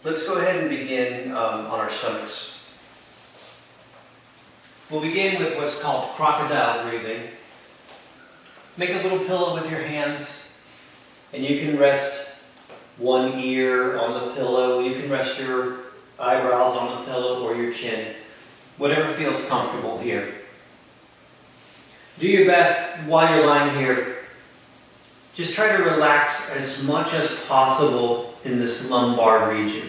Let's go ahead and begin on our stomachs. We'll begin with what's called crocodile breathing. Make a little pillow with your hands, and you can rest one ear on the pillow. You can rest your eyebrows on the pillow or your chin, whatever feels comfortable here. Do your best while you're lying here. Just try to relax as much as possible in this lumbar region.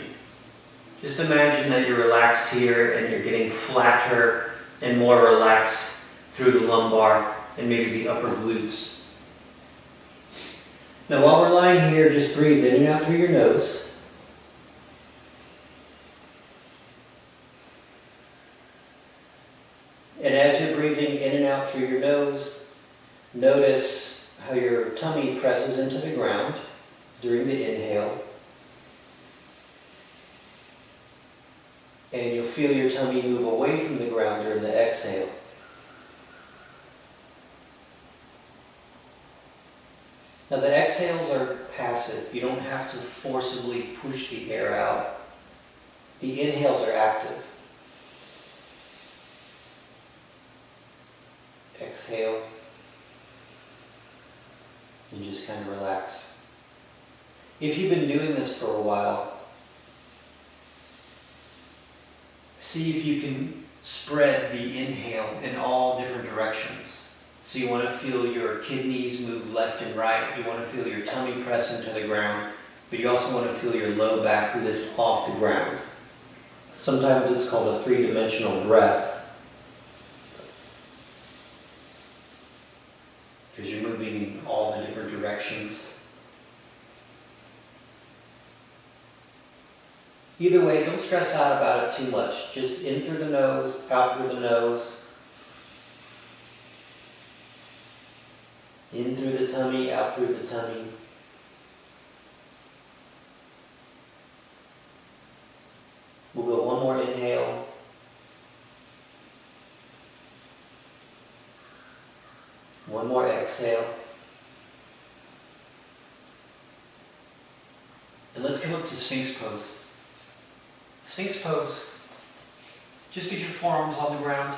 Just imagine that you're relaxed here and you're getting flatter and more relaxed through the lumbar and maybe the upper glutes. Now while we're lying here, just breathe in and out through your nose. And as you're breathing in and out through your nose, notice how your tummy presses into the ground during the inhale. And you'll feel your tummy move away from the ground during the exhale. Now the exhales are passive. You don't have to forcibly push the air out. The inhales are active. Exhale. And just kind of relax. If you've been doing this for a while, see if you can spread the inhale in all different directions. So you want to feel your kidneys move left and right. You want to feel your tummy press into the ground, but you also want to feel your low back lift off the ground. Sometimes it's called a three-dimensional breath, because you're moving in all the different directions. Either way, don't stress out about it too much. Just in through the nose, out through the nose. In through the tummy, out through the tummy. We'll go one more inhale. One more exhale. And let's come up to Sphinx Pose. Sphinx Pose, just get your forearms on the ground.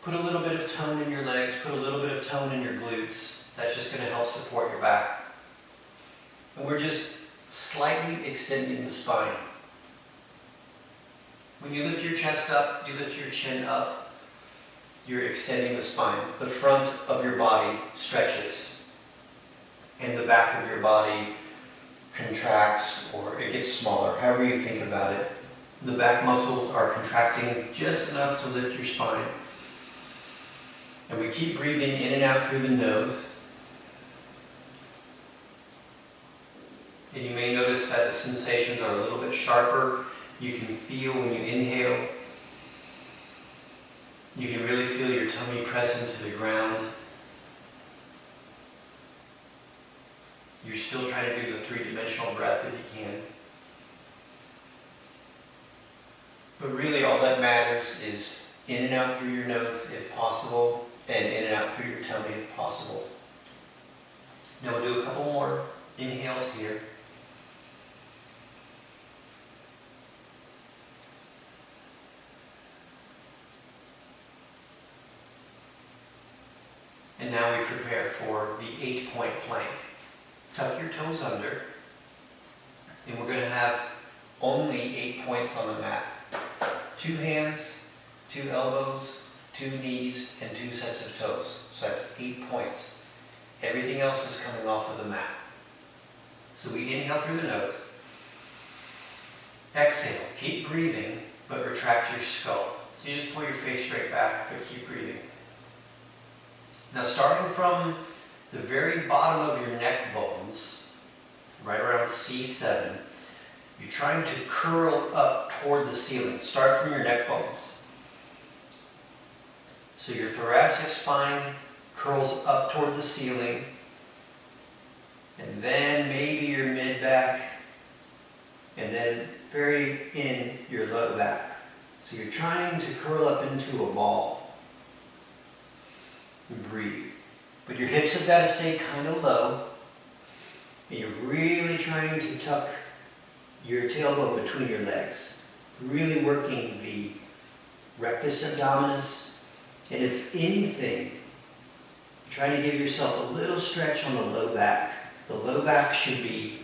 Put a little bit of tone in your legs, put a little bit of tone in your glutes. That's just going to help support your back. And we're just slightly extending the spine. When you lift your chest up, you lift your chin up, you're extending the spine. The front of your body stretches, and the back of your body contracts, or it gets smaller, however you think about it. The back muscles are contracting just enough to lift your spine. And we keep breathing in and out through the nose. And you may notice that the sensations are a little bit sharper. You can feel when you inhale. You can really feel your tummy press into the ground. You're still trying to do the three-dimensional breath if you can. But really all that matters is in and out through your nose if possible, and in and out through your tummy if possible. Now we'll do a couple more inhales here. And now we prepare for the 8-point plank. Tuck your toes under, and we're going to have only 8 points on the mat. 2 hands, 2 elbows, 2 knees, and 2 sets of toes. So that's 8 points. Everything else is coming off of the mat. So we inhale through the nose. Exhale. Keep breathing, but retract your skull. So you just pull your face straight back, but keep breathing. Now starting from the very bottom of your neck bones, right around C7, you're trying to curl up toward the ceiling. Start from your neck bones. So your thoracic spine curls up toward the ceiling, and then maybe your mid-back, and then very in your low back. So you're trying to curl up into a ball. And breathe. But your hips have got to stay kind of low. And you're really trying to tuck your tailbone between your legs, really working the rectus abdominis. And if anything, try to give yourself a little stretch on the low back. The low back should be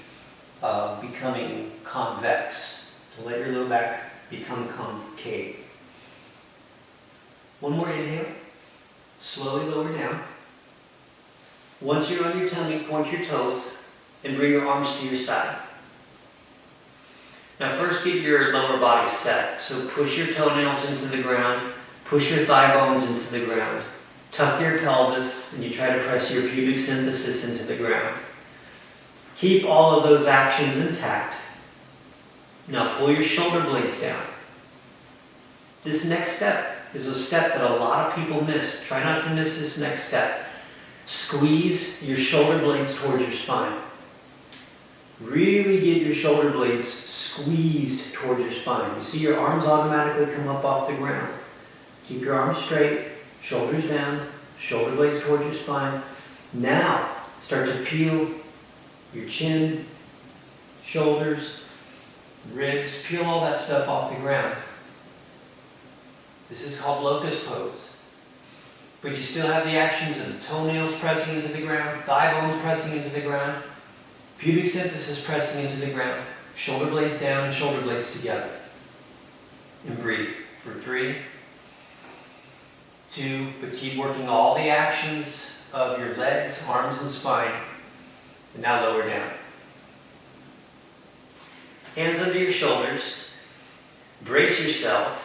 becoming convex, to let your low back become concave. One more inhale. Slowly lower down. Once you're on your tummy, point your toes and bring your arms to your side. Now first get your lower body set. So push your toenails into the ground, push your thigh bones into the ground, tuck your pelvis, and you try to press your pubic symphysis into the ground. Keep all of those actions intact. Now pull your shoulder blades down. This next step is a step that a lot of people miss. Try not to miss this next step. Squeeze your shoulder blades towards your spine. Really get your shoulder blades squeezed towards your spine. You see your arms automatically come up off the ground. Keep your arms straight, shoulders down, shoulder blades towards your spine. Now start to peel your chin, shoulders, ribs, peel all that stuff off the ground. This is called Locust Pose. But you still have the actions of the toenails pressing into the ground, thigh bones pressing into the ground, pubic symphysis pressing into the ground, shoulder blades down and shoulder blades together. And breathe for 3, 2, but keep working all the actions of your legs, arms, and spine. And now lower down. Hands under your shoulders. Brace yourself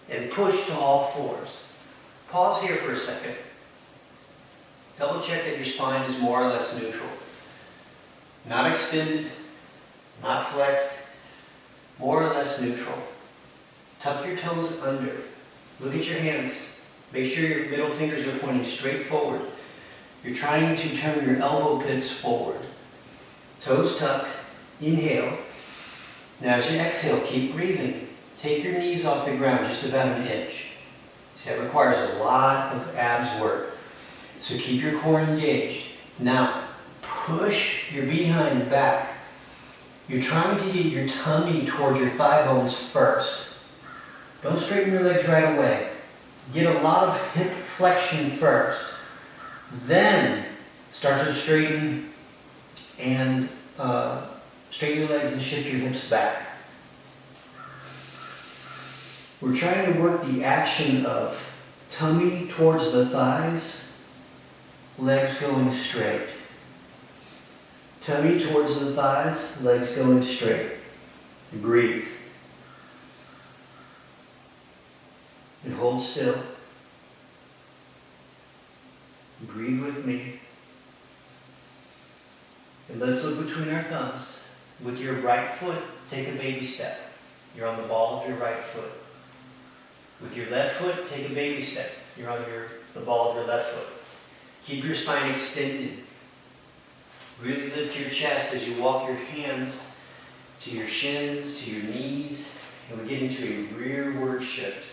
and push to all fours. Pause here for a second. Double check that your spine is more or less neutral. Not extended, not flexed, more or less neutral. Tuck your toes under. Look at your hands. Make sure your middle fingers are pointing straight forward. You're trying to turn your elbow pits forward. Toes tucked. Inhale. Now as you exhale, keep breathing. Take your knees off the ground just about an inch. See, that requires a lot of abs work. So keep your core engaged. Now, push your behind back. You're trying to get your tummy towards your thigh bones first. Don't straighten your legs right away. Get a lot of hip flexion first. Then start to straighten and straighten your legs and shift your hips back. We're trying to work the action of tummy towards the thighs, legs going straight. Tummy towards the thighs, legs going straight. Breathe. And hold still. Breathe with me. And let's look between our thumbs. With your right foot, take a baby step. You're on the ball of your right foot. With your left foot, take a baby step. You're on the ball of your left foot. Keep your spine extended. Really lift your chest as you walk your hands to your shins, to your knees, and we get into a rearward shift.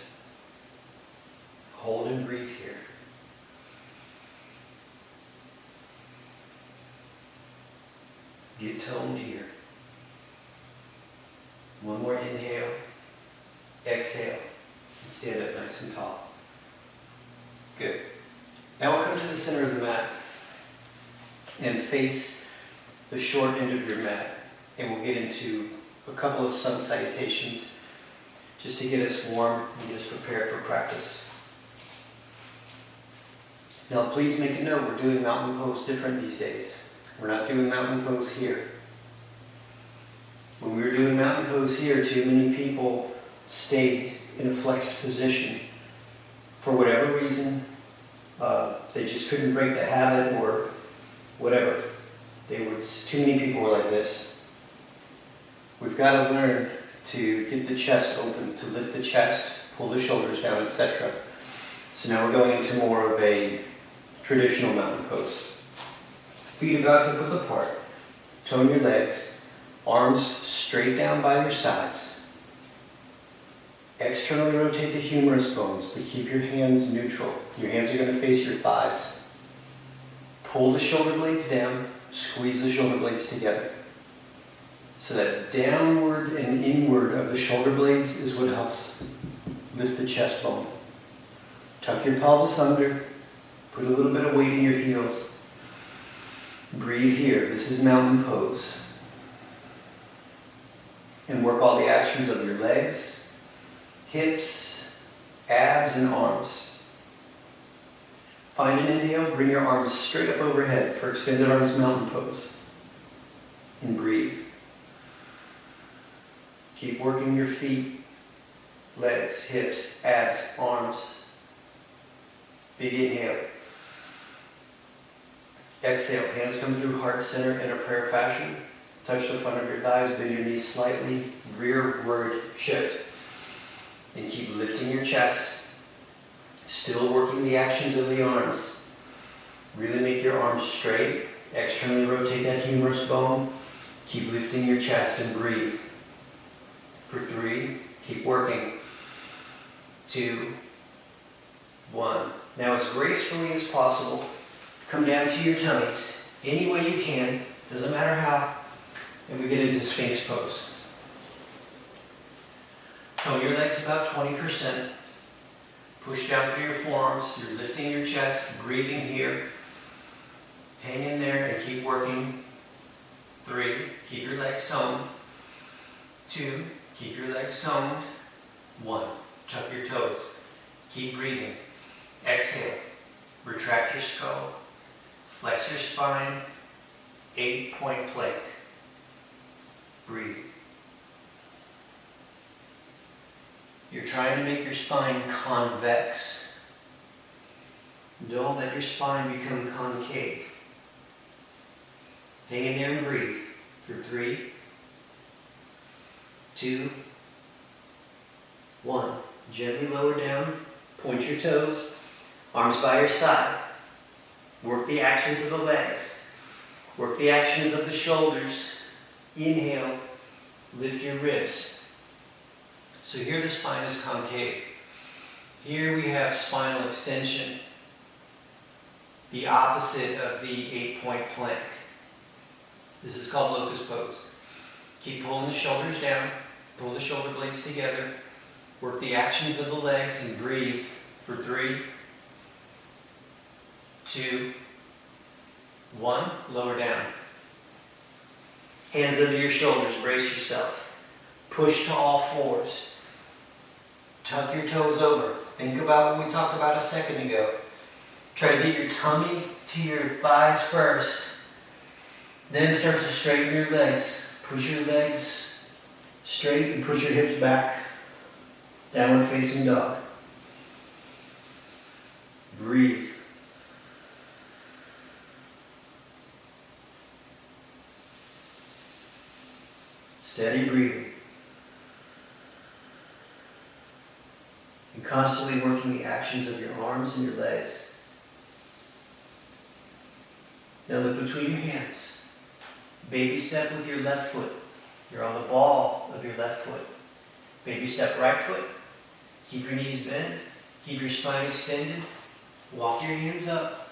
Hold and breathe here. Get toned here. One more inhale, exhale, and stand up nice and tall. Good. Now we'll come to the center of the mat and face the short end of your mat, and we'll get into a couple of sun salutations just to get us warm and get us prepared for practice. Now please make a note, we're doing mountain pose different these days. We're not doing mountain pose here. When we were doing mountain pose here, too many people stayed in a flexed position. For whatever reason, they just couldn't break the habit or whatever. Too many people were like this. We've got to learn to get the chest open, to lift the chest, pull the shoulders down, etc. So now we're going into more of a traditional mountain pose. Feet about hip width apart. Tone your legs. Arms straight down by your sides. Externally rotate the humerus bones, but keep your hands neutral. Your hands are going to face your thighs. Pull the shoulder blades down. Squeeze the shoulder blades together. So that downward and inward of the shoulder blades is what helps lift the chest bone. Tuck your pelvis under, put a little bit of weight in your heels. Breathe here. This is mountain pose. And work all the actions of your legs, hips, abs, and arms. Find an inhale, bring your arms straight up overhead for extended arms mountain pose. And breathe. Keep working your feet, legs, hips, abs, arms. Big inhale. Exhale, hands come through heart center in a prayer fashion. Touch the front of your thighs, bend your knees slightly, rearward shift. And keep lifting your chest. Still working the actions of the arms. Really make your arms straight. Externally rotate that humerus bone. Keep lifting your chest and breathe. For 3, keep working. 2, 1. Now as gracefully as possible, come down to your tummies. Any way you can, doesn't matter how. And we get into Sphinx Pose. Toe your legs about 20%. Push down through your forearms. You're lifting your chest, breathing here. Hang in there and keep working. 3, keep your legs toned. 2, keep your legs toned. 1, tuck your toes. Keep breathing. Exhale. Retract your skull. Flex your spine. 8-point plank. Breathe. You're trying to make your spine convex. Don't let your spine become concave. Hang in there and breathe. For 3, 2, 1. Gently lower down. Point your toes. Arms by your side. Work the actions of the legs. Work the actions of the shoulders. Inhale. Lift your ribs. So here the spine is concave. Here we have spinal extension. The opposite of the 8-point plank. This is called Locus Pose. Keep pulling the shoulders down. Pull the shoulder blades together. Work the actions of the legs and breathe for 3, 2, 1. Lower down. Hands under your shoulders. Brace yourself. Push to all fours. Tuck your toes over. Think about what we talked about a second ago. Try to get your tummy to your thighs first. Then start to straighten your legs. Push your legs straight and push your hips back. Downward facing dog. Breathe. Steady breathing. And constantly working the actions of your arms and your legs. Now look between your hands. Baby step with your left foot. You're on the ball of your left foot. Baby step right foot. Keep your knees bent. Keep your spine extended. Walk your hands up.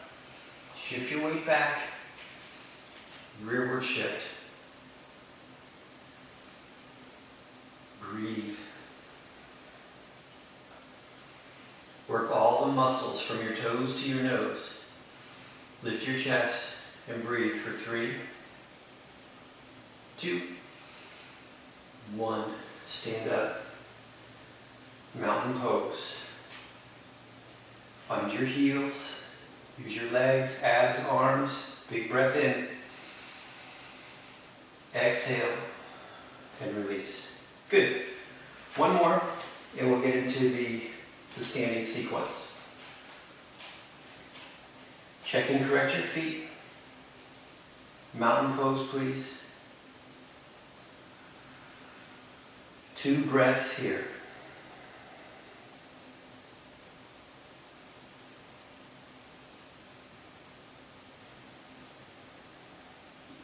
Shift your weight back. Rearward shift. Breathe. Work all the muscles from your toes to your nose. Lift your chest and breathe for 3, 2, 1. Stand up. Mountain pose. Find your heels. Use your legs, abs, arms. Big breath in. Exhale and release. Good. One more and we'll get into the standing sequence. Check and correct your feet. Mountain pose, please. 2 breaths here.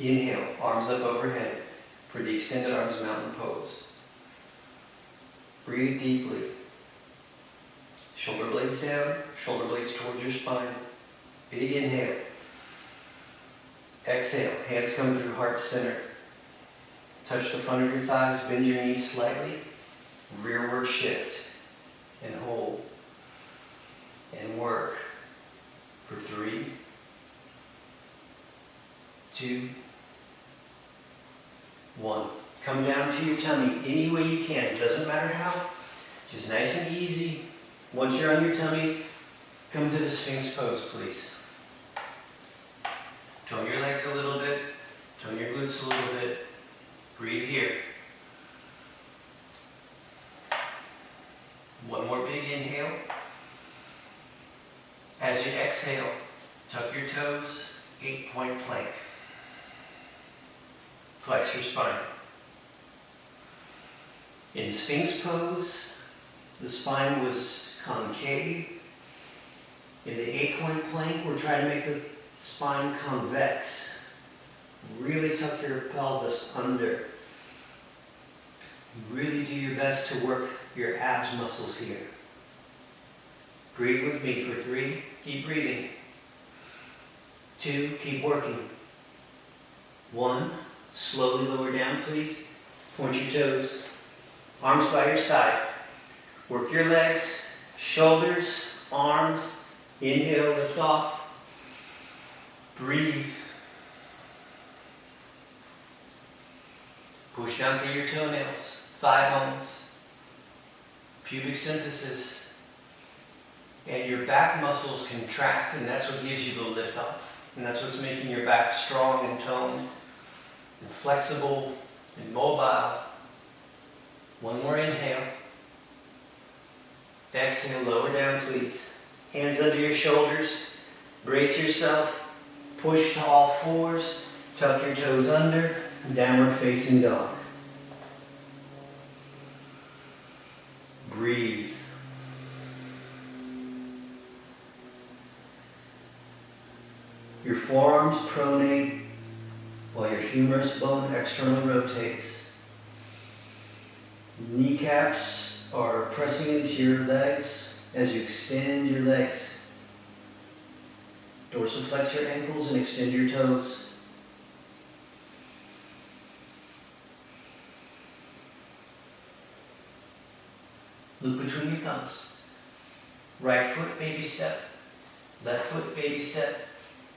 Inhale, arms up overhead for the extended arms mountain pose. Breathe deeply. Shoulder blades down, shoulder blades towards your spine. Big inhale. Exhale, hands come through heart center. Touch the front of your thighs, bend your knees slightly, rearward shift, and hold, and work for 3, 2, 1. Come down to your tummy any way you can. It doesn't matter how. Just nice and easy. Once you're on your tummy, come to the Sphinx Pose, please. Tone your legs a little bit. Tone your glutes a little bit. Breathe here. One more big inhale. As you exhale, tuck your toes, 8-point plank. Flex your spine. In Sphinx Pose, the spine was concave. In the 8-point plank, we're trying to make the spine convex. Really tuck your pelvis under. Really do your best to work your abs muscles here. Breathe with me for 3. Keep breathing. 2. Keep working. 1. Slowly lower down, please. Point your toes. Arms by your side. Work your legs, shoulders, arms. Inhale, lift off. Breathe. Push down through your toenails, thigh bones, pubic symphysis, and your back muscles contract, and that's what gives you the lift off. And that's what's making your back strong and toned and flexible and mobile. One more inhale. Exhale, lower down, please. Hands under your shoulders. Brace yourself. Push to all fours. Tuck your toes under. Downward facing dog. Breathe. Your forearms pronate while your humerus bone externally rotates. Kneecaps are pressing into your legs as you extend your legs. Dorsiflex your ankles and extend your toes. Look between your thumbs. Right foot, baby step. Left foot, baby step.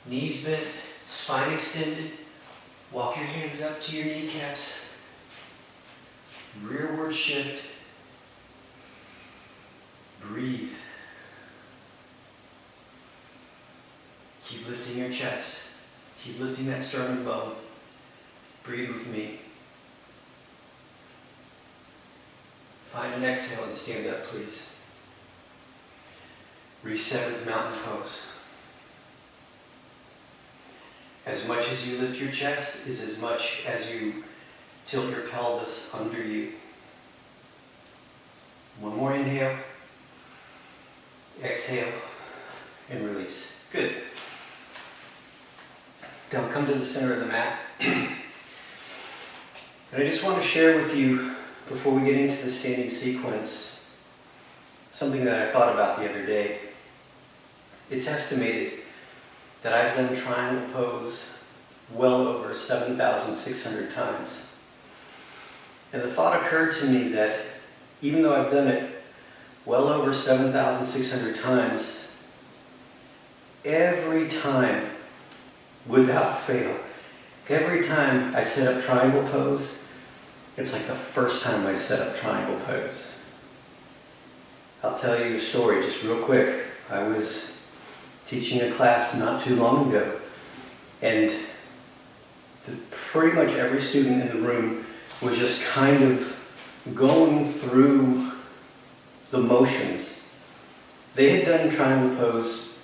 Knees bent, spine extended. Walk your hands up to your kneecaps. Rearward shift. Breathe. Keep lifting your chest. Keep lifting that sternum bone. Breathe with me. Find an exhale and stand up, please. Reset with mountain pose. As much as you lift your chest is as much as you tilt your pelvis under you. One more inhale. Exhale and release. Good. Now come to the center of the mat. And I just want to share with you, before we get into the standing sequence, something that I thought about the other day. It's estimated that I've done triangle pose well over 7,600 times. And the thought occurred to me that even though I've done it well over 7,600 times, every time, without fail, every time I set up triangle pose, it's like the first time I set up triangle pose. I'll tell you a story just real quick. I was teaching a class not too long ago, and pretty much every student in the room was just kind of going through the motions. They had done triangle pose.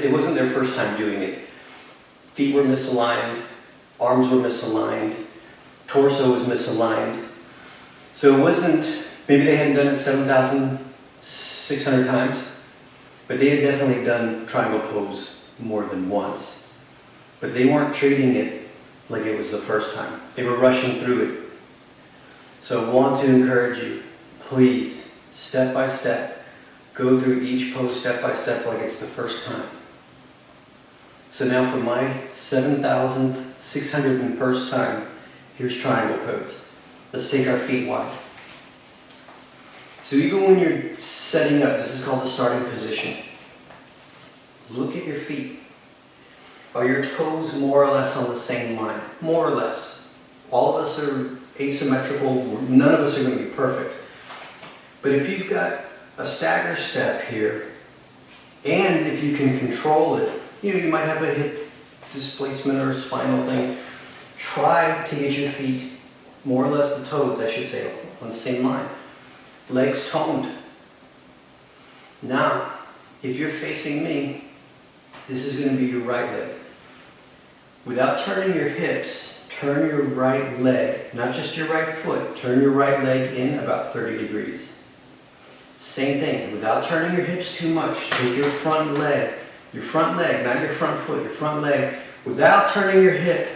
It wasn't their first time doing it. Feet were misaligned, arms were misaligned, torso was misaligned. So it wasn't, maybe they hadn't done it 7,600 times, but they had definitely done triangle pose more than once. But they weren't treating it like it was the first time. They were rushing through it. So I want to encourage you, please, step by step, go through each pose step by step like it's the first time. So now for my 7,601st time, Here's triangle pose. Let's take our feet wide. So even when you're setting up, this is called the starting position. Look at your feet. Are your toes more or less on the same line? More or less. All of us are asymmetrical. None of us are going to be perfect. But if you've got a stagger step here, and if you can control it, you might have a hip displacement or a spinal thing. Try to get your feet, more or less the toes, I should say, on the same line. Legs toned. Now, if you're facing me, this is going to be your right leg. Without turning your hips, turn your right leg, not just your right foot, turn your right leg in about 30 degrees. Same thing, without turning your hips too much, take your front leg, not your front foot, your front leg, without turning your hip,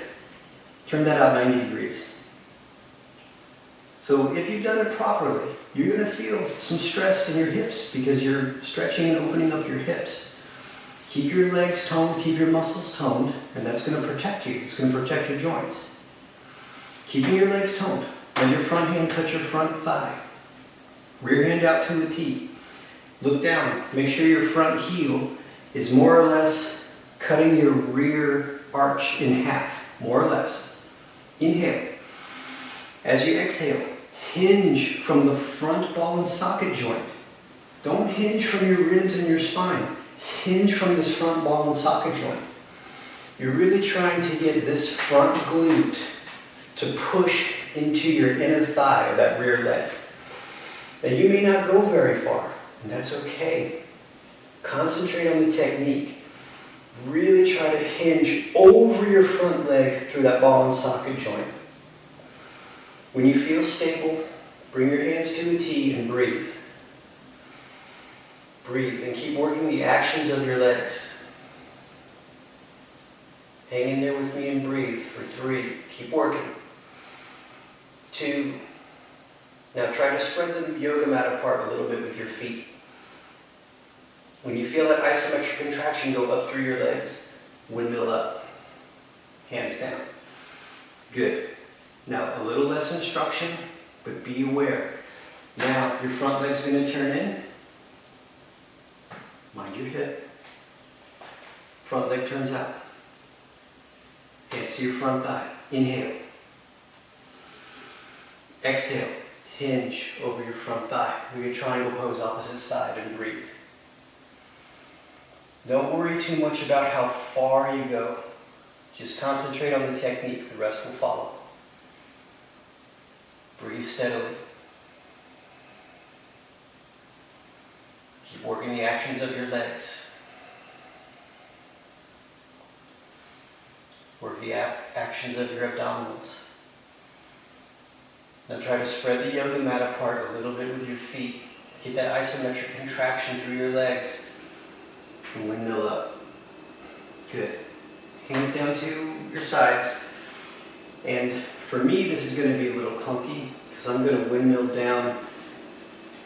turn that out 90 degrees. So if you've done it properly, you're going to feel some stress in your hips because you're stretching and opening up your hips. Keep your legs toned, keep your muscles toned, and that's going to protect you. It's going to protect your joints. Keeping your legs toned. Let your front hand touch your front thigh. Rear hand out to a T. Look down. Make sure your front heel is more or less cutting your rear arch in half, more or less. Inhale. As you exhale, hinge from the front ball and socket joint. Don't hinge from your ribs and your spine. Hinge from this front ball and socket joint. You're really trying to get this front glute to push into your inner thigh of that rear leg. Now you may not go very far, and that's okay. Concentrate on the technique. Really try to hinge over your front leg through that ball and socket joint. When you feel stable, bring your hands to a T and breathe. Breathe and keep working the actions of your legs. Hang in there with me and breathe for 3. Keep working. 2. Now try to spread the yoga mat apart a little bit with your feet. When you feel that isometric contraction go up through your legs, windmill up. Hands down. Good. Now a little less instruction, but be aware. Now your front leg's going to turn in. Mind your hip. Front leg turns out. Hands to your front thigh. Inhale. Exhale. Hinge over your front thigh. We get triangle pose opposite side and breathe. Don't worry too much about how far you go. Just concentrate on the technique. The rest will follow. Breathe steadily. Keep working the actions of your legs. Work the actions of your abdominals. Now try to spread the yoga mat apart a little bit with your feet. Get that isometric contraction through your legs. And windmill up. Good. Hands down to your sides. And for me, this is going to be a little clunky because I'm going to windmill down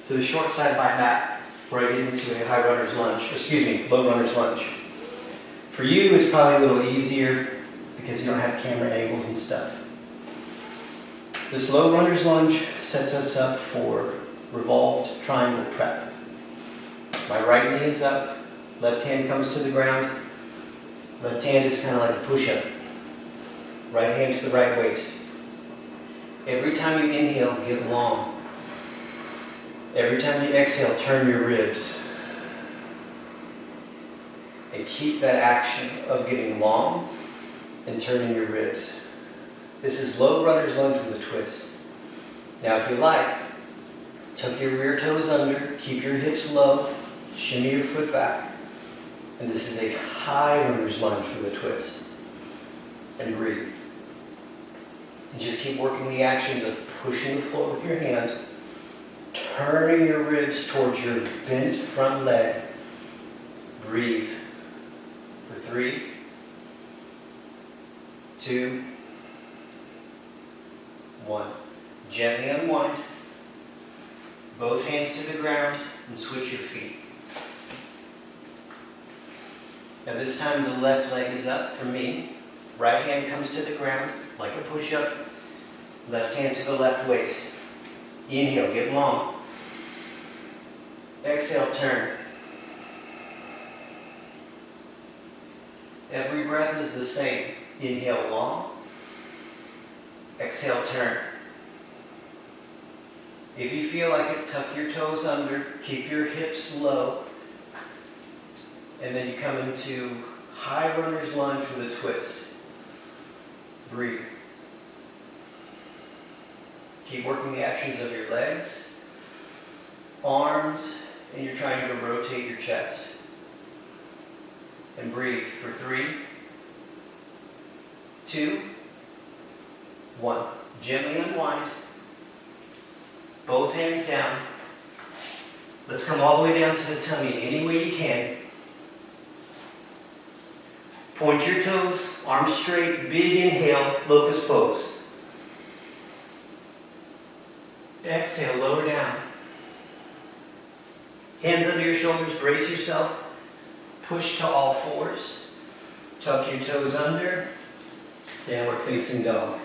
to the short side of my mat where I get into a low runner's lunge. For you, it's probably a little easier because you don't have camera angles and stuff. This low runner's lunge sets us up for revolved triangle prep. My right knee is up, left hand comes to the ground, left hand is kind of like a push-up. Right hand to the right waist. Every time you inhale, get long. Every time you exhale, turn your ribs. And keep that action of getting long and turning your ribs. This is low runner's lunge with a twist. Now if you like, tuck your rear toes under, keep your hips low, shimmy your foot back. And this is a high runner's lunge with a twist. And breathe. And just keep working the actions of pushing the floor with your hand, turning your ribs towards your bent front leg. Breathe for 3, 2, 1. Gently unwind. Both hands to the ground and switch your feet. Now this time the left leg is up for me. Right hand comes to the ground like a push-up. Left hand to the left waist. Inhale, get long. Exhale, turn. Every breath is the same. Inhale, long. Exhale, turn. If you feel like it, tuck your toes under, keep your hips low, and then you come into high runner's lunge with a twist. Breathe. Keep working the actions of your legs, arms, and you're trying to rotate your chest. And breathe for 3, 2, 1. Gently unwind. Both hands down. Let's come all the way down to the tummy any way you can. Point your toes, arms straight, big inhale, locust pose. Exhale, lower down. Hands under your shoulders, brace yourself. Push to all fours. Tuck your toes under. Downward facing dog.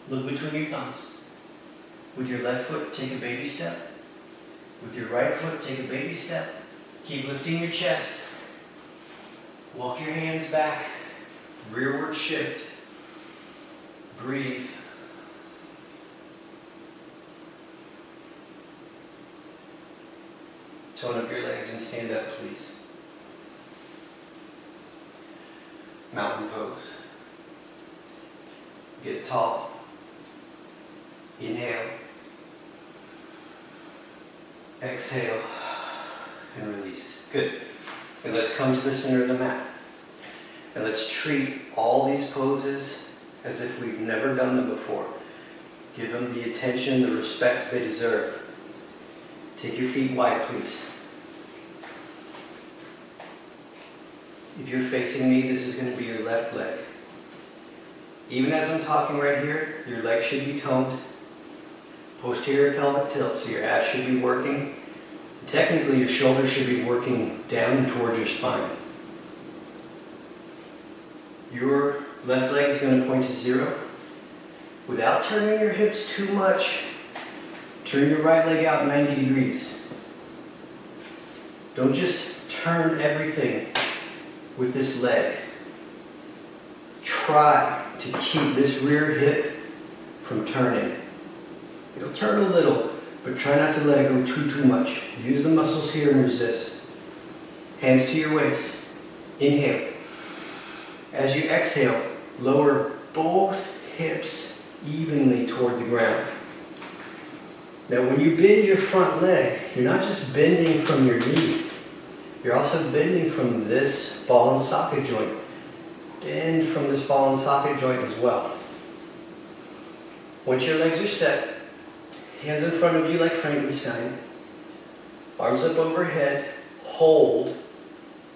Look between your thumbs. With your left foot, take a baby step. With your right foot, take a baby step. Keep lifting your chest. Walk your hands back. Rearward shift. Breathe. Tone up your legs and stand up, please. Mountain pose. Get tall. Inhale. Exhale. And release. Good. And let's come to the center of the mat. And let's treat all these poses as if we've never done them before. Give them the attention, the respect they deserve. Take your feet wide, please. If you're facing me, this is going to be your left leg. Even as I'm talking right here, your leg should be toned. Posterior pelvic tilt, so your abs should be working. Technically, your shoulders should be working down towards your spine. Your left leg is going to point to 0. Without turning your hips too much, turn your right leg out 90 degrees. Don't just turn everything with this leg. Try to keep this rear hip from turning. It'll turn a little, but try not to let it go too much. Use the muscles here and resist. Hands to your waist. Inhale. As you exhale, lower both hips evenly toward the ground. Now when you bend your front leg, you're not just bending from your knee. You're also bending from this ball and socket joint. Bend from this ball and socket joint as well. Once your legs are set, hands in front of you like Frankenstein. Arms up overhead. Hold.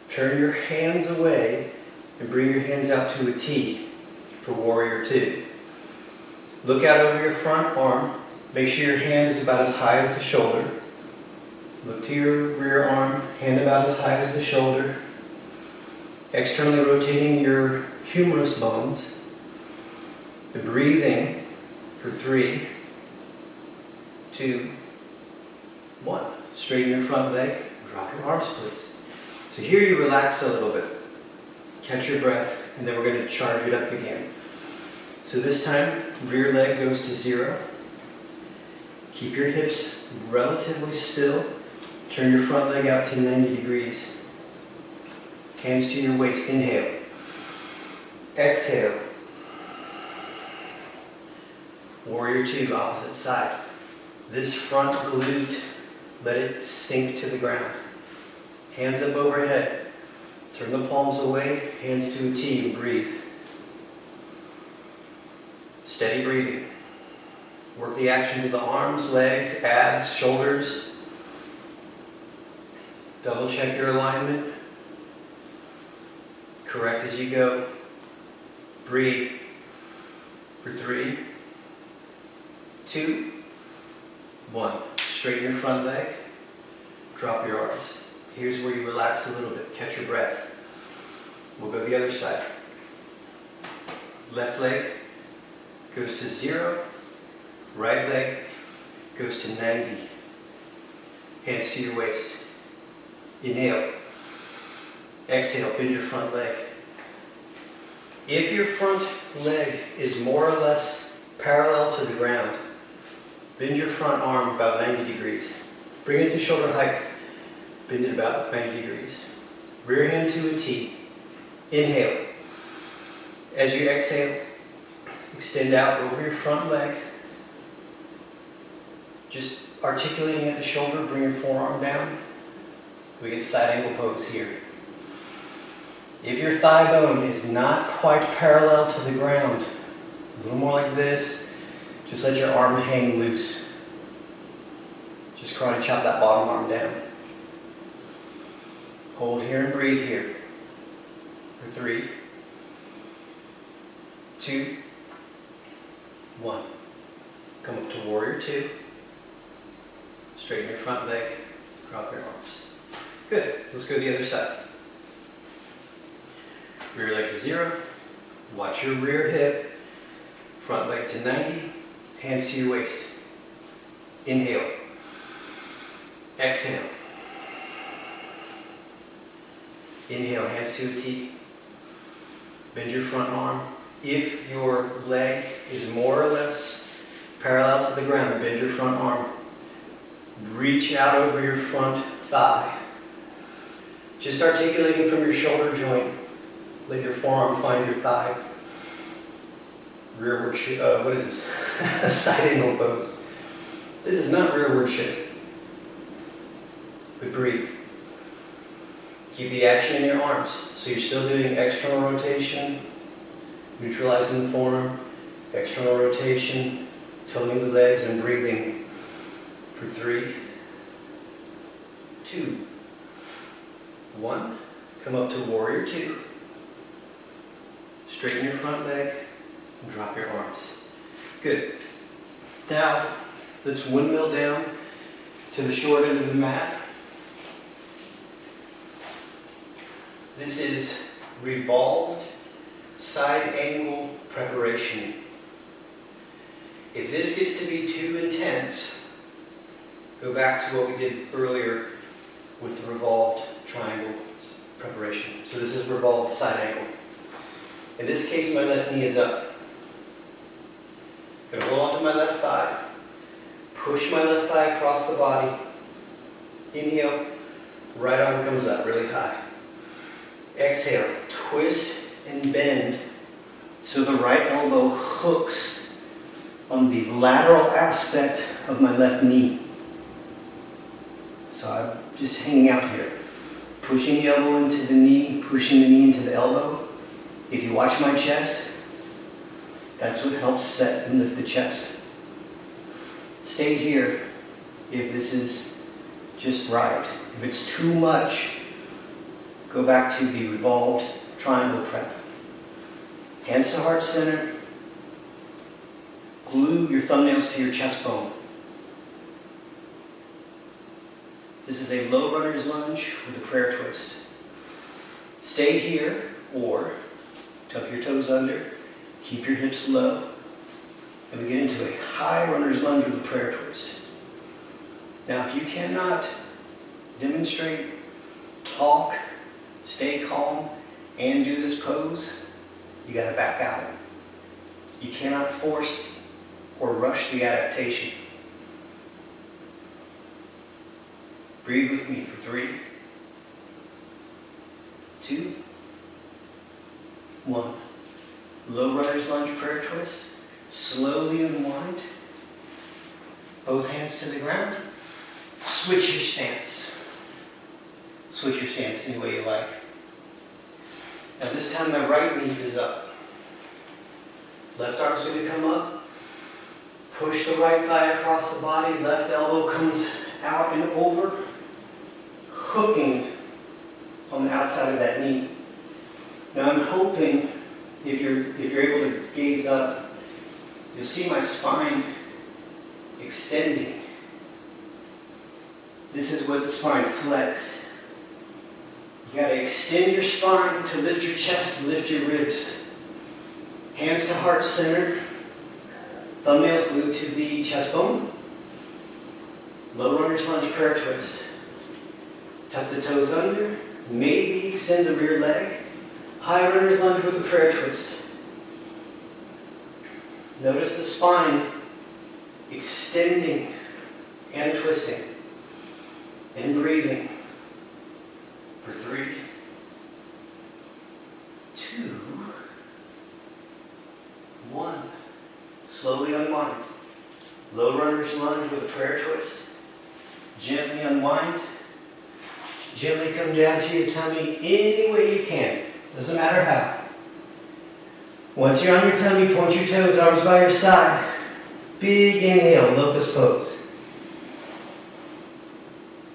Turn your hands away and bring your hands out to a T for Warrior 2. Look out over your front arm. Make sure your hand is about as high as the shoulder. Look to your rear arm, hand about as high as the shoulder. Externally rotating your humerus bones. The breathing for 3, 2, 1. Straighten your front leg. Drop your arms, please. So here you relax a little bit. Catch your breath, and then we're going to charge it up again. So this time, rear leg goes to 0. Keep your hips relatively still. Turn your front leg out to 90 degrees. Hands to your waist. Inhale. Exhale. Warrior 2, opposite side. This front glute, let it sink to the ground. Hands up overhead. Turn the palms away, hands to a T, and breathe. Steady breathing. Work the actions of the arms, legs, abs, shoulders. Double check your alignment. Correct as you go. Breathe. For 3, 2, 1. Straighten your front leg. Drop your arms. Here's where you relax a little bit. Catch your breath. We'll go the other side. Left leg goes to 0. Right leg goes to 90. Hands to your waist. Inhale. Exhale, bend your front leg. If your front leg is more or less parallel to the ground, bend your front arm about 90 degrees. Bring it to shoulder height. Bend it about 90 degrees. Rear hand to a T. Inhale. As you exhale, extend out over your front leg. Just articulating at the shoulder, bring your forearm down. We get side angle pose here. If your thigh bone is not quite parallel to the ground, it's a little more like this, just let your arm hang loose. Just karate chop that bottom arm down. Hold here and breathe here. For 3, 2, 1. Come up to warrior 2. Straighten your front leg. Drop your arms. Good. Let's go the other side. Rear leg to 0. Watch your rear hip. Front leg to 90. Hands to your waist. Inhale. Exhale. Inhale, hands to a T. Bend your front arm. If your leg is more or less parallel to the ground, bend your front arm. Reach out over your front thigh. Just articulating from your shoulder joint. Let your forearm find your thigh. Rearward shift. What is this? Side angle pose. This is not rearward shift. But breathe. Keep the action in your arms. So you're still doing external rotation, neutralizing the forearm, external rotation, toning the legs and breathing for 3, 2, 1. Come up to warrior 2. Straighten your front leg and drop your arms. Good. Now, let's windmill down to the short end of the mat. This is revolved side angle preparation. If this gets to be too intense, go back to what we did earlier with the revolved triangle preparation. So this is revolved side angle. In this case, my left knee is up. I'm going to roll onto my left thigh. Push my left thigh across the body. Inhale. Right arm comes up really high. Exhale. Twist and bend so the right elbow hooks on the lateral aspect of my left knee. So I'm just hanging out here. Pushing the elbow into the knee, pushing the knee into the elbow. If you watch my chest, that's what helps set and lift the chest. Stay here if this is just right. If it's too much, go back to the revolved triangle prep. Hands to heart center. Glue your thumbnails to your chest bone. This is a low runner's lunge with a prayer twist. Stay here or tuck your toes under, keep your hips low, and we get into a high runner's lunge with a prayer twist. Now, if you cannot demonstrate, talk, stay calm, and do this pose, you got to back out. You cannot force or rush the adaptation. Breathe with me for 3, 2, 1. Low runner's lunge prayer twist. Slowly unwind. Both hands to the ground. Switch your stance. Switch your stance any way you like. Now this time my right knee is up. Left arm's going to come up. Push the right thigh across the body. Left elbow comes out and over, hooking on the outside of that knee. Now I'm hoping if you're able to gaze up, you'll see my spine extending. This is what the spine flex. You gotta extend your spine to lift your chest, lift your ribs. Hands to heart center. Thumbnails glued to the chest bone. Low runner's lunge prayer twist. Tuck the toes under. Maybe extend the rear leg. High runner's lunge with a prayer twist. Notice the spine extending and twisting. And breathing. For 3, 2, 1. Slowly unwind. Low runner's lunge with a prayer twist. Gently unwind. Gently come down to your tummy any way you can. Doesn't matter how. Once you're on your tummy, point your toes, arms by your side. Big inhale, Locust Pose.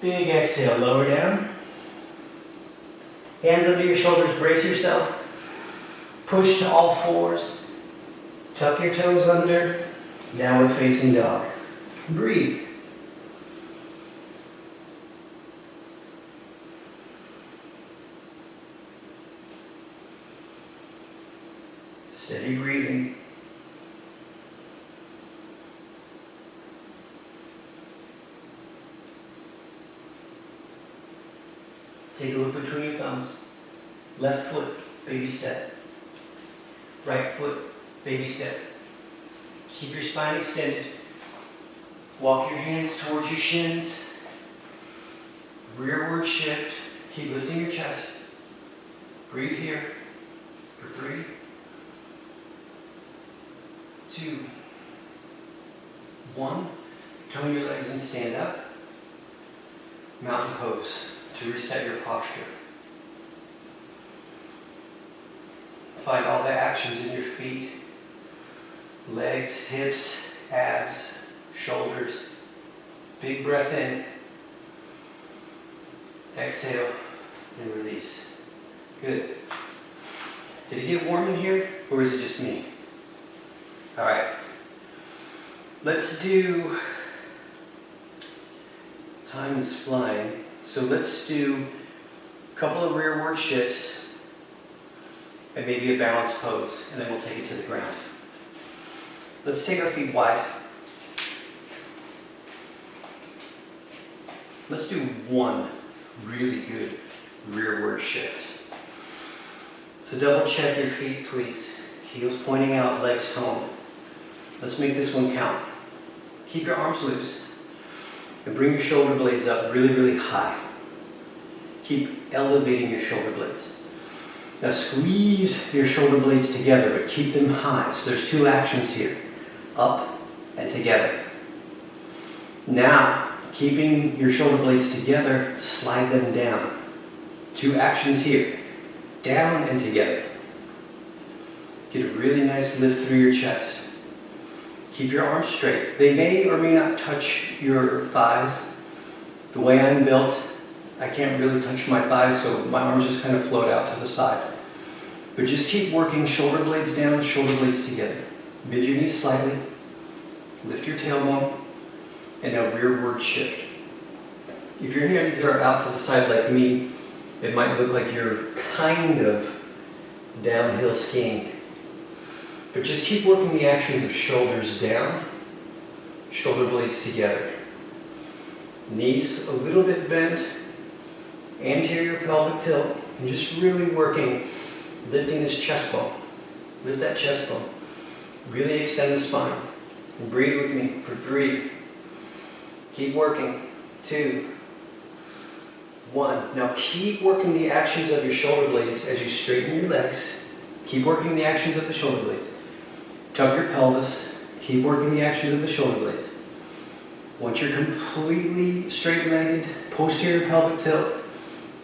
Big exhale, lower down. Hands under your shoulders, brace yourself. Push to all fours. Tuck your toes under. Downward facing dog. Breathe. Steady breathing. Take a look between your thumbs. Left foot, baby step. Right foot, baby step. Keep your spine extended. Walk your hands towards your shins. Rearward shift. Keep lifting your chest. Breathe here for 3, 2, 1. Turn your legs and stand up. Mountain pose to reset your posture. Find all the actions in your feet, legs, hips, abs, shoulders. Big breath in. Exhale and release. Good. Did it get warm in here, or is it just me? All right. Let's do, time is flying, so let's do a couple of rearward shifts and maybe a balance pose, and then we'll take it to the ground. Let's take our feet wide. Let's do one really good rearward shift. So double check your feet, please. Heels pointing out, legs toned. Let's make this one count. Keep your arms loose and bring your shoulder blades up really, really high. Keep elevating your shoulder blades. Now squeeze your shoulder blades together, but keep them high. So there's 2 actions here, up and together. Now, keeping your shoulder blades together, slide them down. 2 actions here, down and together. Get a really nice lift through your chest. Keep your arms straight. They may or may not touch your thighs. The way I'm built, I can't really touch my thighs, so my arms just kind of float out to the side. But just keep working shoulder blades down, shoulder blades together. Bend your knees slightly. Lift your tailbone. And now rearward shift. If your hands are out to the side like me, it might look like you're kind of downhill skiing. But just keep working the actions of shoulders down, shoulder blades together. Knees a little bit bent, anterior pelvic tilt, and just really working, lifting this chest bone. Lift that chest bone. Really extend the spine. And breathe with me for 3. Keep working. 2, 1. Now keep working the actions of your shoulder blades as you straighten your legs. Keep working the actions of the shoulder blades. Tuck your pelvis. Keep working the actions of the shoulder blades. Once you're completely straight-legged, posterior pelvic tilt,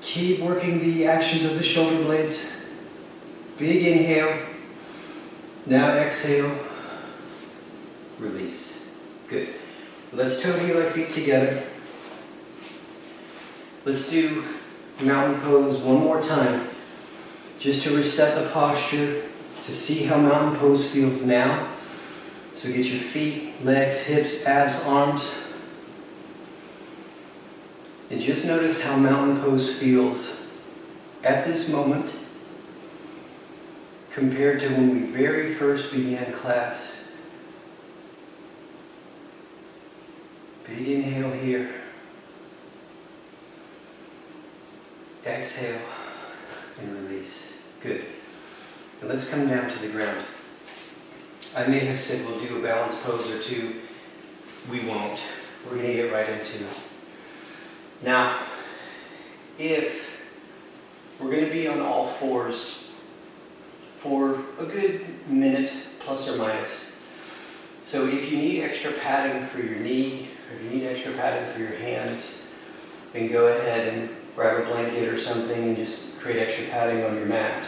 keep working the actions of the shoulder blades. Big inhale. Now exhale. Release. Good. Let's toe heel our feet together. Let's do mountain pose one more time, just to reset the posture, to see how mountain pose feels now. So get your feet, legs, hips, abs, arms. And just notice how mountain pose feels at this moment compared to when we very first began class. Big inhale here. Exhale and release. Good. And let's come down to the ground. I may have said we'll do a balance pose or two. We won't. We're going to get right into it. Now, if we're going to be on all fours for a good minute, plus or minus. So if you need extra padding for your knee, or if you need extra padding for your hands, then go ahead and grab a blanket or something and just create extra padding on your mat.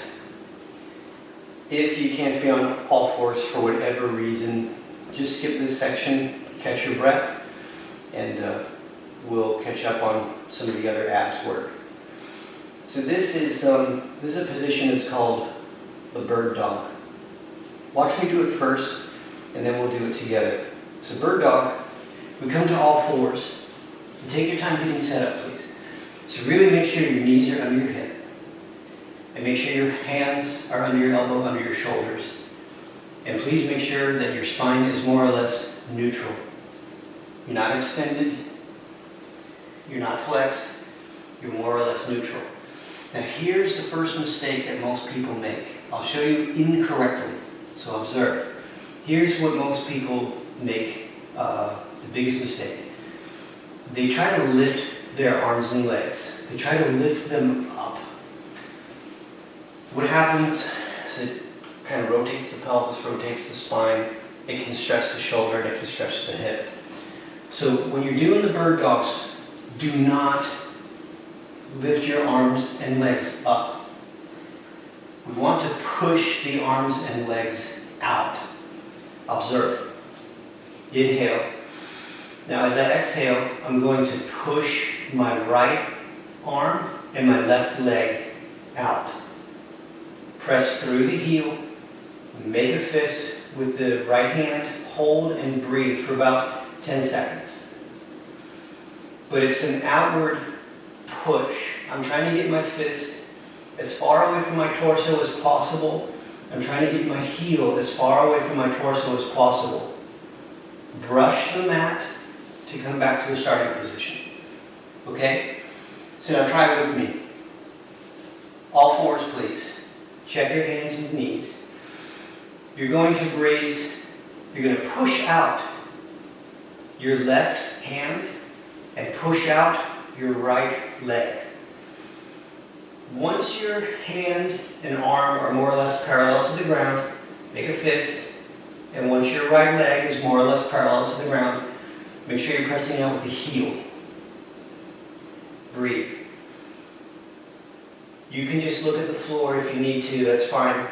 If you can't be on all fours for whatever reason, just skip this section, catch your breath, and we'll catch up on some of the other abs work. So this is a position that's called the bird dog. Watch me do it first, and then we'll do it together. So bird dog, we come to all fours. And take your time getting set up, please. So really make sure your knees are under your hip. And make sure your hands are under your elbow, under your shoulders. And please make sure that your spine is more or less neutral. You're not extended. You're not flexed. You're more or less neutral. Now here's the first mistake that most people make. I'll show you incorrectly, so observe. Here's what most people make the biggest mistake. They try to lift their arms and legs. They try to lift them up. What happens is it kind of rotates the pelvis, rotates the spine. It can stretch the shoulder, and it can stretch the hip. So when you're doing the bird dogs, do not lift your arms and legs up. We want to push the arms and legs out. Observe. Inhale. Now as I exhale, I'm going to push my right arm and my left leg out. Press through the heel, make a fist with the right hand, hold and breathe for about 10 seconds. But it's an outward push. I'm trying to get my fist as far away from my torso as possible. I'm trying to get my heel as far away from my torso as possible. Brush the mat to come back to a starting position. Okay? So now try it with me. All fours, please. Check your hands and knees. You're going to raise, you're going to push out your left hand and push out your right leg. Once your hand and arm are more or less parallel to the ground, make a fist. And once your right leg is more or less parallel to the ground, make sure you're pressing out with the heel. Breathe. You can just look at the floor if you need to, that's fine.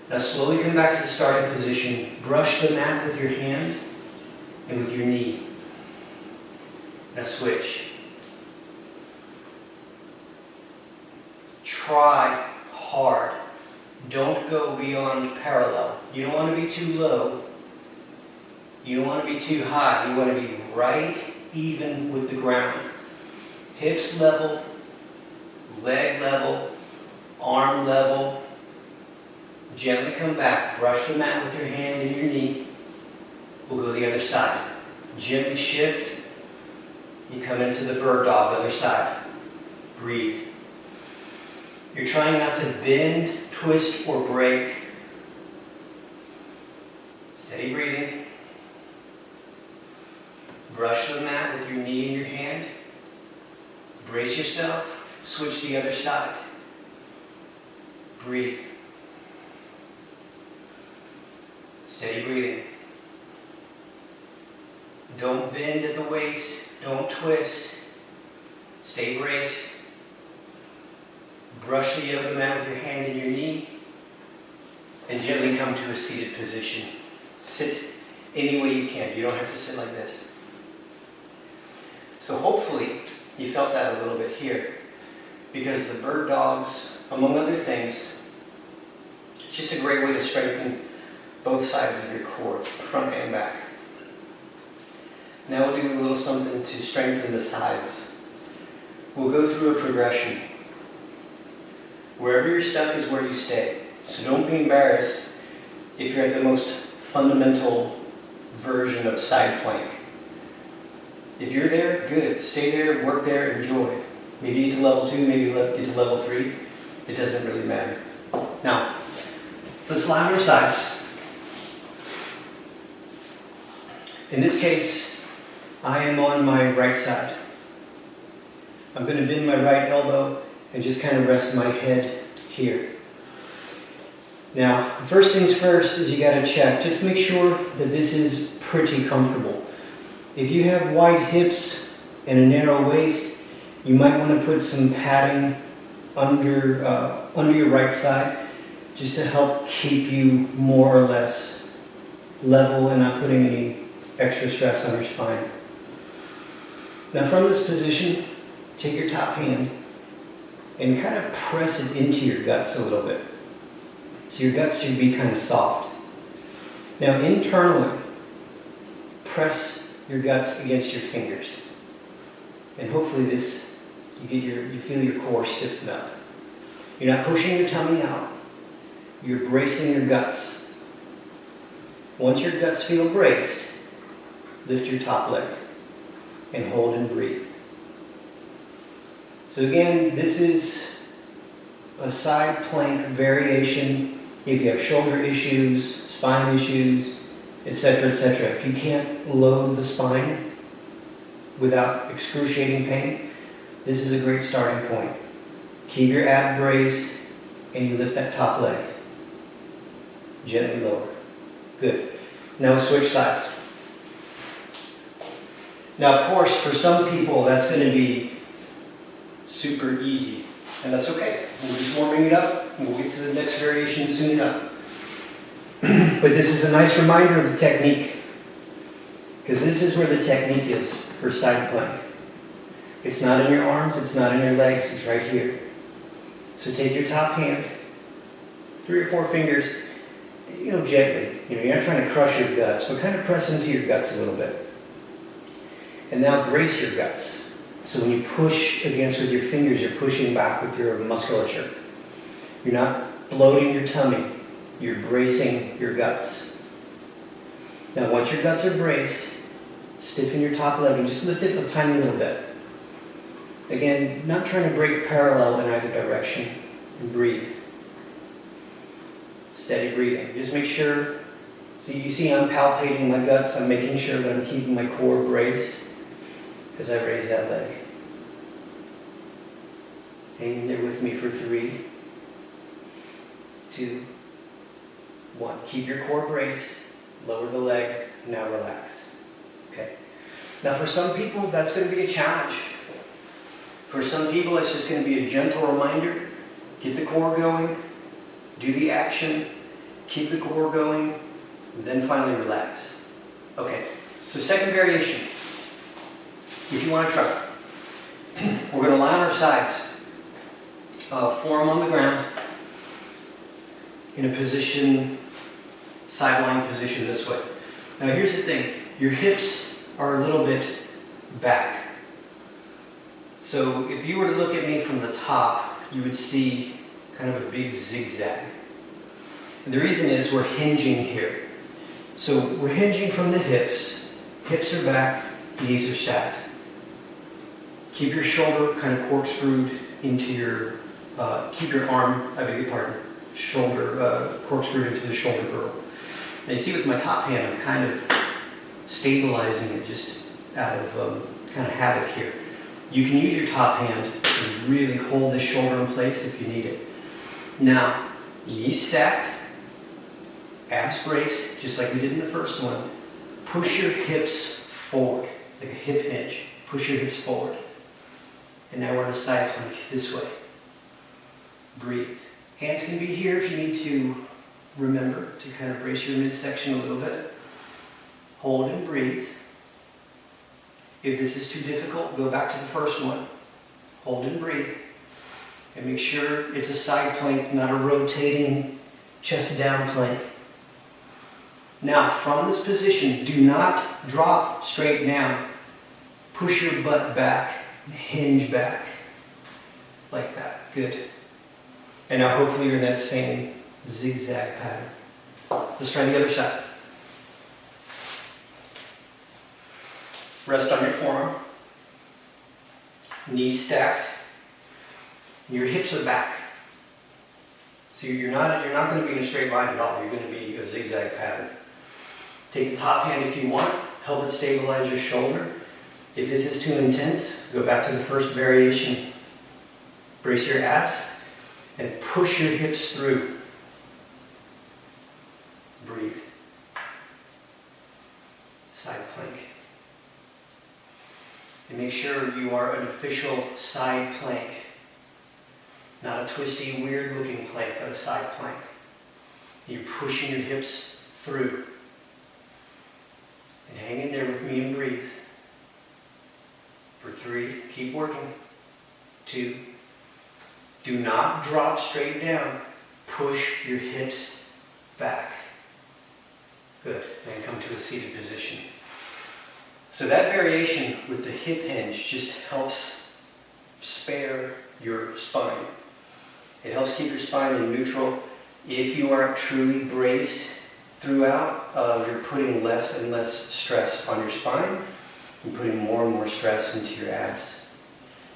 Now slowly come back to the starting position. Brush the mat with your hand and with your knee. Now switch. Try hard. Don't go beyond parallel. You don't want to be too low. You don't want to be too high. You want to be right even with the ground. Hips level, leg level, arm level. Gently come back. Brush the mat with your hand and your knee. We'll go the other side. Gently shift. You come into the bird dog, other side. Breathe. You're trying not to bend, twist, or break. Steady breathing. Brush the mat with your knee and your hand. Brace yourself. Switch the other side. Breathe. Steady breathing. Don't bend at the waist. Don't twist. Stay braced. Brush the yoga mat with your hand and your knee. And gently come to a seated position. Sit any way you can. You don't have to sit like this. So hopefully you felt that a little bit here. Because the bird dogs, among other things, it's just a great way to strengthen both sides of your core, front and back. Now we'll do a little something to strengthen the sides. we'll go through a progression. Wherever you're stuck is where you stay. So don't be embarrassed if you're at the most fundamental version of side plank. If you're there, good. Stay there, work there, enjoy. Maybe you get to level 2, maybe you get to level 3. It doesn't really matter. Now, let's lie on our sides. In this case, I am on my right side. I'm going to bend my right elbow and just kind of rest my head here. Now, first things first is you got to check. Just make sure that this is pretty comfortable. If you have wide hips and a narrow waist, you might want to put some padding under your right side just to help keep you more or less level and not putting any extra stress on your spine. Now from this position, take your top hand and kind of press it into your guts a little bit. So your guts should be kind of soft. Now internally, press your guts against your fingers. And hopefully you feel your core stiffen up. You're not pushing your tummy out. You're bracing your guts. Once your guts feel braced, lift your top leg and hold and breathe. So again, this is a side plank variation. If you have shoulder issues, spine issues, etc., etc. If you can't load the spine without excruciating pain, this is a great starting point. Keep your ab braced and you lift that top leg. Gently lower. Good. Now we'll switch sides. Now, of course, for some people, that's going to be super easy, and that's okay. We're just warming it up, and we'll get to the next variation soon enough. But this is a nice reminder of the technique, because this is where the technique is for side plank. It's not in your arms, it's not in your legs, it's right here. So take your top hand, 3 or 4 fingers, gently. You're not trying to crush your guts, but kind of press into your guts a little bit. And now brace your guts. So when you push against with your fingers, you're pushing back with your musculature. You're not bloating your tummy, you're bracing your guts. Now once your guts are braced, stiffen your top leg and just lift it a tiny little bit. Again, not trying to break parallel in either direction, and breathe. Steady breathing. Just make sure, you see I'm palpating my guts, I'm making sure that I'm keeping my core braced as I raise that leg. Hang in there with me for 3, 2, 1. Keep your core braced, lower the leg, now relax. Okay. Now for some people, that's going to be a challenge. For some people, it's just going to be a gentle reminder. Get the core going, do the action, keep the core going, and then finally relax. Okay, so second variation. If you want to try, we're going to lie on our sides, forearm on the ground, in a position, side-lying position this way. Now here's the thing, your hips are a little bit back. So if you were to look at me from the top, you would see kind of a big zigzag. And the reason is we're hinging here. So we're hinging from the hips are back, knees are stacked. Keep your shoulder kind of corkscrewed into your, keep your arm, I beg your pardon, shoulder corkscrewed into the shoulder girdle. Now you see with my top hand, I'm kind of stabilizing it just out of kind of habit here. You can use your top hand to really hold this shoulder in place if you need it. Now, knees stacked, abs braced, just like we did in the first one. Push your hips forward, like a hip hinge. Push your hips forward. And now we're in a side plank this way. Breathe. Hands can be here if you need to remember to kind of brace your midsection a little bit. Hold and breathe. If this is too difficult, go back to the first one. Hold and breathe. And make sure it's a side plank, not a rotating chest down plank. Now, from this position, do not drop straight down. Push your butt back, hinge back. like that. Good. And now hopefully you're in that same zigzag pattern. Let's try the other side. Rest on your forearm. Knees stacked. Your hips are back. So you're not going to be in a straight line at all. You're going to be a zigzag pattern. Take the top hand if you want. Help it stabilize your shoulder. If this is too intense, go back to the first variation. Brace your abs and push your hips through. Breathe. Side plank. And make sure you are an official side plank. Not a twisty, weird looking plank, but a side plank. You're pushing your hips through. And hang in there with me and breathe. For 3, keep working. 2, do not drop straight down. Push your hips back. Good. Then come to a seated position. So that variation with the hip hinge just helps spare your spine. It helps keep your spine in neutral. If you are truly braced throughout, you're putting less and less stress on your spine. You're putting more and more stress into your abs.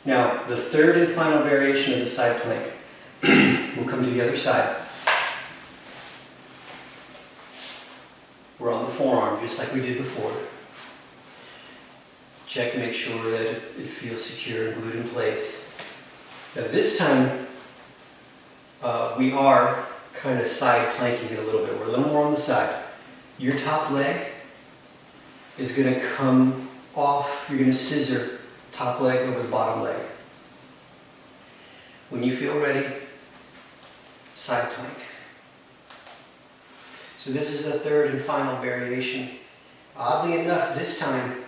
Now, the third and final variation of the side plank. We'll come to the other side. We're on the forearm, just like we did before. Check, make sure that it feels secure and glued in place. Now this time, we are kind of side planking it a little bit. We're a little more on the side. Your top leg is going to come off. You're going to scissor top leg over the bottom leg. When you feel ready, side plank. So this is the third and final variation. Oddly enough, this time,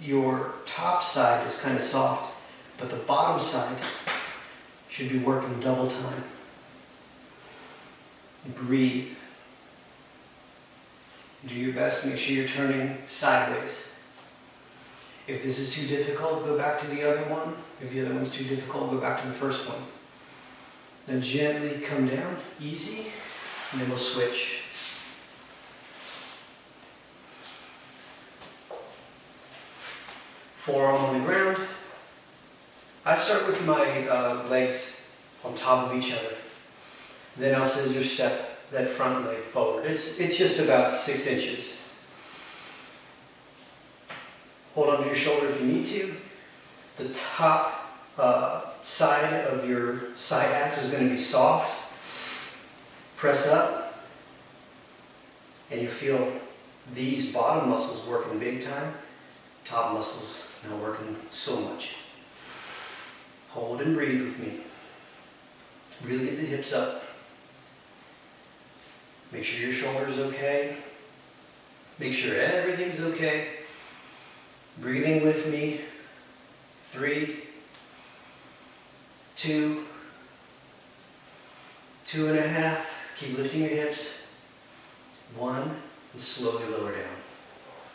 your top side is kind of soft, but the bottom side should be working double time. Breathe. Do your best, make sure you're turning sideways. If this is too difficult, go back to the other one. If the other one's too difficult, go back to the first one. Then gently come down, easy, and then we'll switch. Forearm on the ground. I start with my legs on top of each other. Then I'll scissor step that front leg forward. It's just about 6 inches. Hold on to your shoulder if you need to. The top side of your side abs is going to be soft. Press up, and you feel these bottom muscles working big time. Top muscles not working so much. Hold and breathe with me. Really get the hips up. Make sure your shoulder's okay. Make sure everything's okay. Breathing with me. 3, 2, 2.5. Keep lifting your hips. 1, and slowly lower down.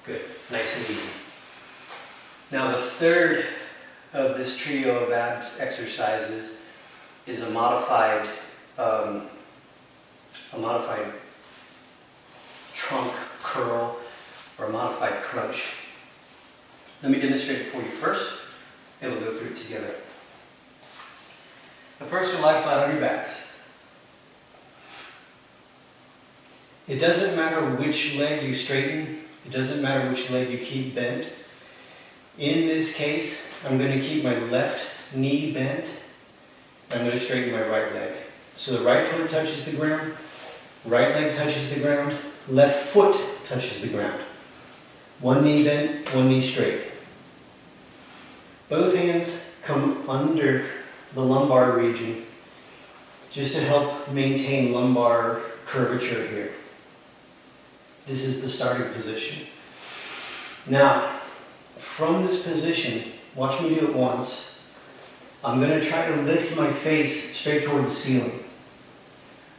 Good. Nice and easy. Now the third of this trio of abs exercises is a modified trunk curl or a modified crunch. Let me demonstrate it for you first, and we'll go through it together. Now first, you'll lie flat on your backs. It doesn't matter which leg you straighten. It doesn't matter which leg you keep bent. In this case, I'm going to keep my left knee bent. I'm going to straighten my right leg. So the right foot touches the ground, right leg touches the ground, left foot touches the ground. One knee bent, one knee straight. Both hands come under the lumbar region just to help maintain lumbar curvature here. This is the starting position. Now, from this position, watch me do it once. I'm going to try to lift my face straight toward the ceiling.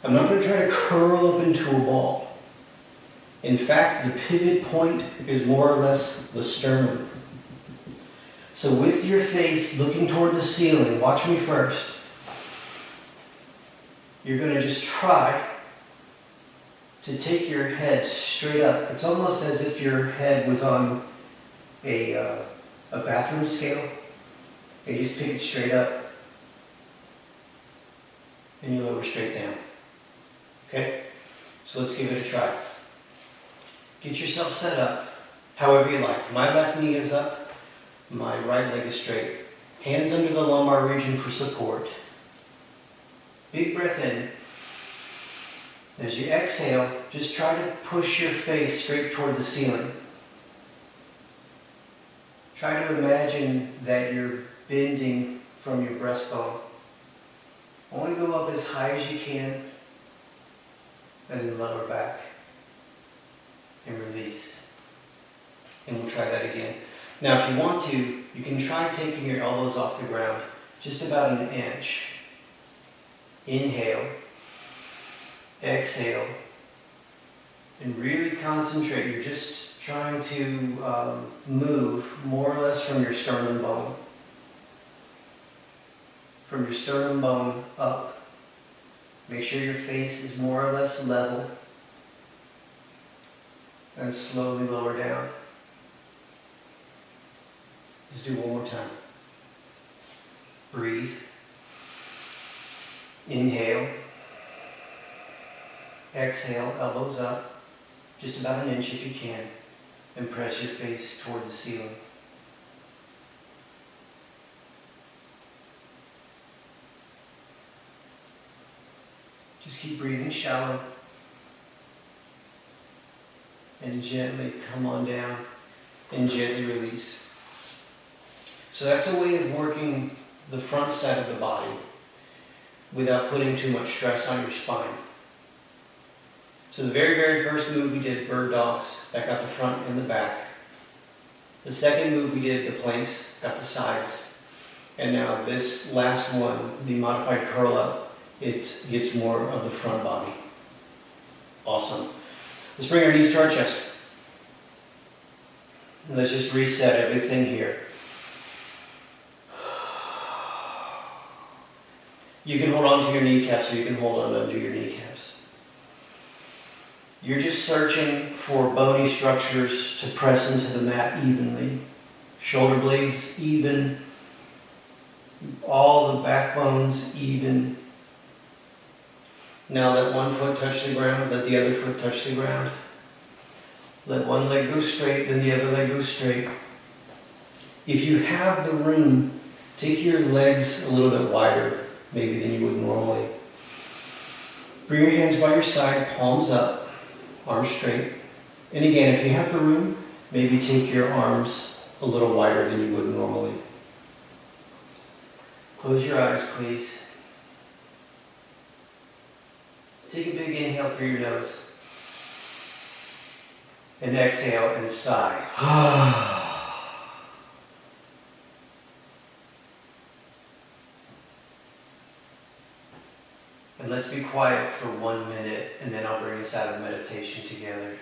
I'm not going to try to curl up into a ball. In fact, the pivot point is more or less the sternum. So with your face looking toward the ceiling, watch me first. You're going to just try to take your head straight up. It's almost as if your head was on a bathroom scale. And you just pick it straight up. And you lower straight down. Okay? So let's give it a try. Get yourself set up however you like. My left knee is up. My right leg is straight. Hands under the lumbar region for support. Big breath in. As you exhale, just try to push your face straight toward the ceiling. Try to imagine that you're bending from your breastbone. Only go up as high as you can, and then lower back and release. And we'll try that again. Now if you want to, you can try taking your elbows off the ground, just about an inch. Inhale, exhale, and really concentrate. You're just trying to move more or less from your sternum bone. From your sternum bone up. Make sure your face is more or less level. And slowly lower down. Let's do one more time. Breathe. Inhale. Exhale, elbows up. Just about an inch if you can. And press your face toward the ceiling. Just keep breathing shallow. And gently come on down. And gently release. So that's a way of working the front side of the body without putting too much stress on your spine. So the very first move we did, bird dogs, that got the front and the back. The second move we did, the planks, got the sides. And now this last one, the modified curl up, it gets more of the front body. Awesome. Let's bring our knees to our chest. And let's just reset everything here. You can hold on to your kneecaps or you can hold on under your kneecaps. You're just searching for bony structures to press into the mat evenly. Shoulder blades even. All the backbones even. Now let one foot touch the ground, let the other foot touch the ground. Let one leg go straight, then the other leg go straight. If you have the room, take your legs a little bit wider, maybe than you would normally. Bring your hands by your side, palms up, arms straight. And again, if you have the room, maybe take your arms a little wider than you would normally. Close your eyes, please. Take a big inhale through your nose. And exhale and sigh. And let's be quiet for 1 minute, and then I'll bring us out of meditation together.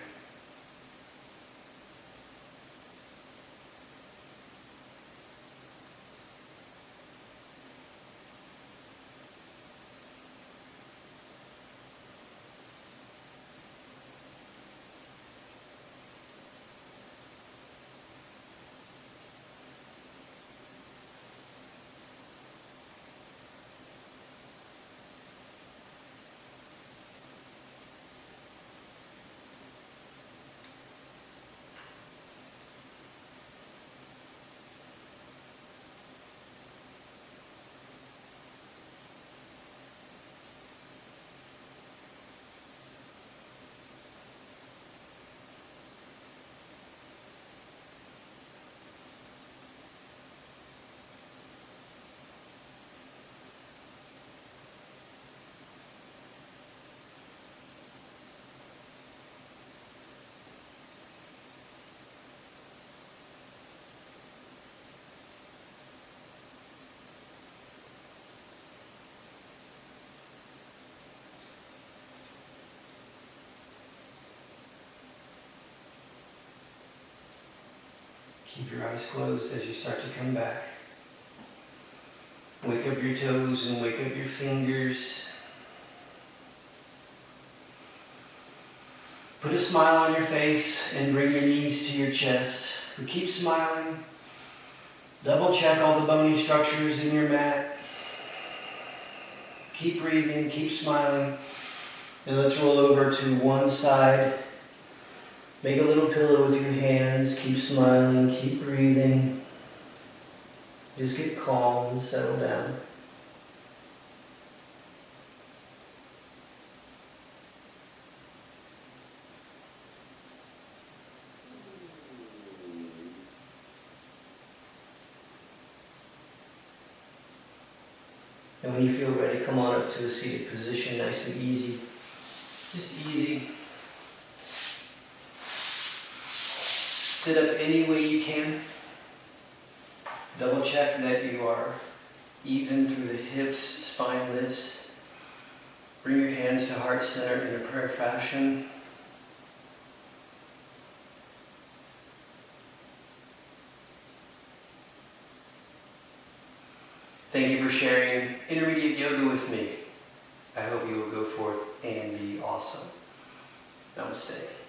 Keep your eyes closed as you start to come back. Wake up your toes and wake up your fingers. Put a smile on your face and bring your knees to your chest. But keep smiling. Double check all the bony structures in your mat. Keep breathing, keep smiling. And let's roll over to one side. Make a little pillow with your hands. Keep smiling, keep breathing. Just get calm and settle down. And when you feel ready, come on up to a seated position, nice and easy. Just easy. Sit up any way you can. Double check that you are even through the hips, spine lifts. Bring your hands to heart center in a prayer fashion. Thank you for sharing intermediate yoga with me. I hope you will go forth and be awesome. Namaste.